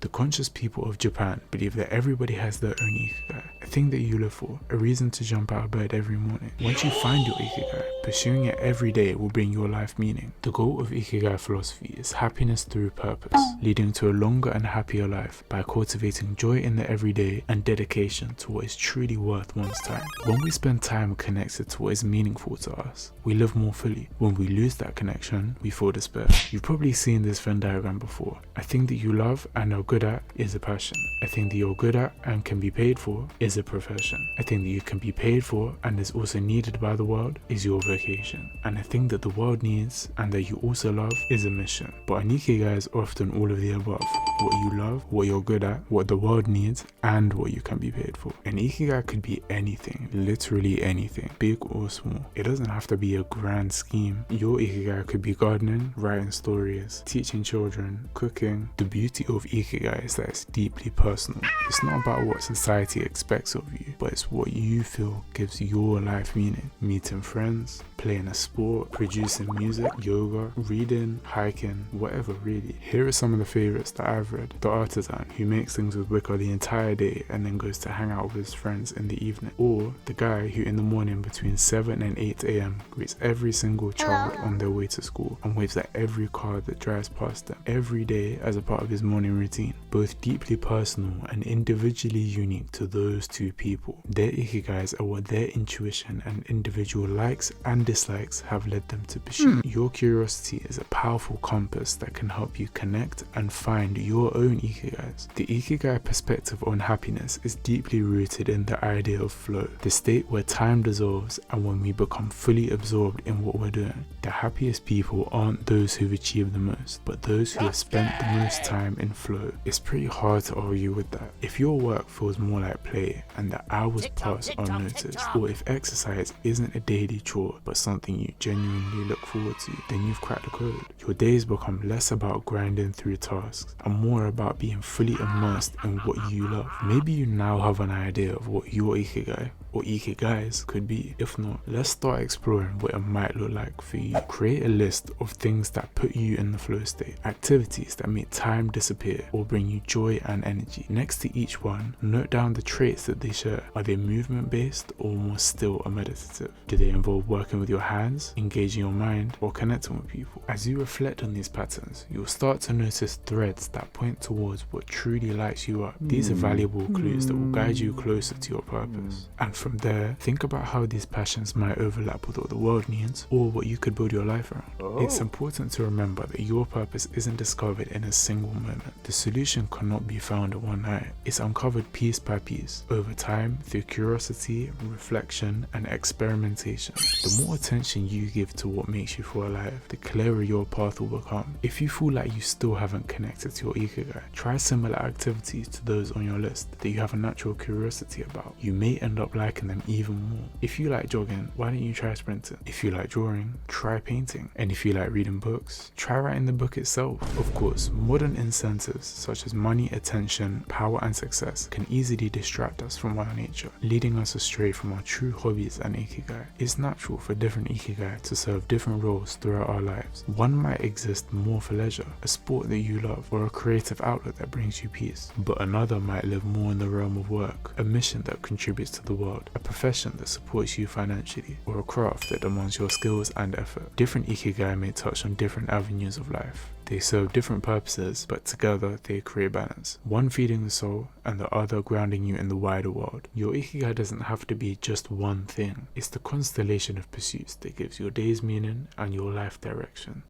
The conscious people of Japan believe that everybody has their own Ikigai, a thing that you live for, a reason to jump out of bed every morning. Once you find your Ikigai, pursuing it every day will bring your life meaning. The goal of Ikigai philosophy is happiness through purpose, leading to a longer and happier life by cultivating joy in the everyday and dedication to what is truly worth one's time. When we spend time connected to what is meaningful to us, we live more fully. When we lose that connection, we feel despair. You've probably seen this Venn diagram before. A thing that you love and are good at is a passion. A thing that you're good at and can be paid for is a profession. A thing that you can be paid for and is also needed by the world is your vocation. And a thing that the world needs and that you also love is a mission. But an Ikigai is often all of the above. What you love, what you're good at, what the world needs, and what you can be paid for. An Ikigai could be anything, literally anything, big or small. It doesn't have to be a grand scheme. Your Ikigai could be gardening, writing stories, teaching children, cooking. The beauty of Ikigai is that it's deeply personal. It's not about what society expects of you, but it's what you feel gives your life meaning. Meeting friends, playing a sport, producing music, yoga, reading, hiking, whatever really. Here are some of the favorites that I've read. The artisan who makes things with wicker the entire day and then goes to hang out with his friends in the evening. Or the guy who in the morning between 7 and 8 a.m. greets every single child on their way to school and waves at every car that drives past them every day as a part of his morning routine. Both deeply personal and individually unique to those two people. Their Ikigais are what their intuition and individual likes and dislikes have led them to pursue. Your curiosity is a powerful compass that can help you connect and find your own Ikigais. The Ikigai perspective on happiness is deeply rooted in the idea of flow, the state where time dissolves and when we become fully absorbed in what we're doing. The happiest people aren't those who've achieved the most, but those who have spent the most time in flow. It's pretty hard to argue with that. If your work feels more like play and the hours pass unnoticed, or if exercise isn't a daily chore but something you genuinely look forward to, then you've cracked the code. Your days become less about grinding through tasks and more about being fully immersed in what you love. Maybe you now have an idea of what your Ikigai or Ikigais could be. If not, let's start exploring what it might look like for you. Create a list of things that put you in the flow state, activities that make time disappear or bring you joy and energy. Next to each one, note down the traits that they share. Are they movement based or more still or meditative? Do they involve working with your hands, engaging your mind, or connecting with people? As you reflect on these patterns, you'll start to notice threads that point towards what truly lights you up. These are valuable clues that will guide you closer to your purpose. And from there, think about how these passions might overlap with what the world needs or what you could build your life around. It's important to remember that your purpose isn't discovered in a single moment. The solution cannot be found in one night. It's uncovered piece by piece, over time, through curiosity, reflection, and experimentation. The more attention you give to what makes you feel alive, the clearer your path will become. If you feel like you still haven't connected to your Ikigai, try similar activities to those on your list that you have a natural curiosity about. You may end up liking them even more. If you like jogging, why don't you try sprinting? If you like drawing, try painting. And if you like reading books, try writing the book itself. Of course, modern incentives such as money, attention, power, and success can easily distract us from our nature, leading us astray from our true hobbies and Ikigai. It's natural for different Ikigai to serve different roles throughout our lives. One might exist more for leisure, a sport that you love, or a creative outlet that brings you peace. But another might live more in the realm of work, a mission that contributes to the world, a profession that supports you financially, or a craft that demands your skills and effort. Different Ikigai may touch on different avenues of life. They serve different purposes, but together they create balance. One feeding the soul and the other grounding you in the wider world. Your Ikigai doesn't have to be just one thing. It's the constellation of pursuits that gives your days meaning and your life direction.